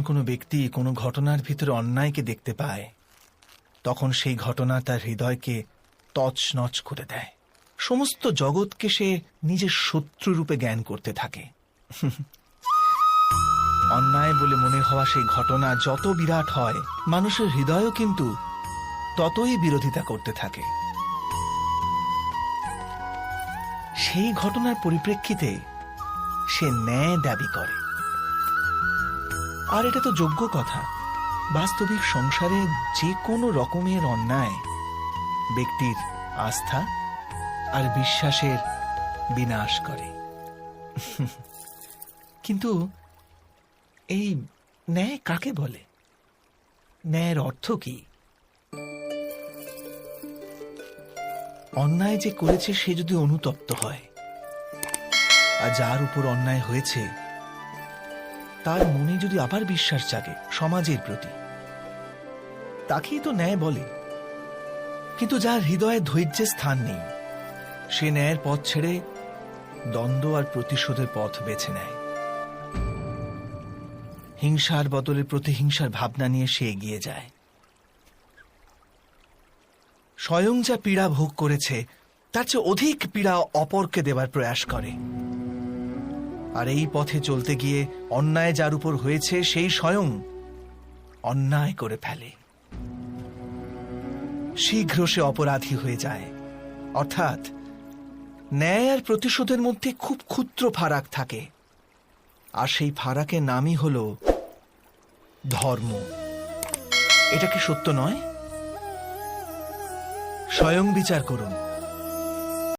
কোনো ব্যক্তি কোনো ঘটনার ভিতরে অন্যায়কে দেখতে পায়, তখন সেই ঘটনা তার হৃদয়কে তছনছ করে দেয়। সমস্ত জগৎকে সে নিজের শত্রুরূপে জ্ঞান করতে থাকে। অন্যায় বলে মনে হওয়া সেই ঘটনা যত বিরাট হয়, মানুষের হৃদয়ও কিন্তু ততই বিরোধিতা করতে থাকে। সেই ঘটনার পরিপ্রেক্ষিতে সে ন্যায় দাবি করে। আর এটা তো যোগ্য কথা। বাস্তবিক সংসারে যে কোনো রকমের অন্যায় ব্যক্তির আস্থা আর বিশ্বাসের বিনাশ করে। কিন্তু এই ন্যায় কাকে বলে? ন্যায়ের অর্থ কি? অন্যায় যে করেছে সে যদি অনুতপ্ত হয়, আর যার উপর অন্যায় হয়েছে তার মনে যদি আবার বিশ্বাস জাগে সমাজের প্রতি, তাকেই তো ন্যায় বলে। কিন্তু যার হৃদয়ে ধৈর্যের স্থান নেই, সে ন্যায়ের পথ ছেড়ে দ্বন্দ্ব আর প্রতিশোধের পথ বেছে নেয়। হিংসার বদলে প্রতিহিংসার ভাবনা নিয়ে সে এগিয়ে যায়। স্বয়ং যা পীড়া ভোগ করেছে তার চেয়ে অধিক পীড়া অপরকে দেবার প্রয়াস করে। আর এই পথে চলতে গিয়ে অন্যায় যার উপর হয়েছে সেই স্বয়ং অন্যায় করে ফেলে। শীঘ্র সে অপরাধী হয়ে যায়। অর্থাৎ ন্যায় আর প্রতিশোধের মধ্যে খুব ক্ষুদ্র ফারাক থাকে, আর সেই ফারাকের নামই হল ধর্ম। এটা কি সত্য নয়? স্বয়ং বিচার করুন।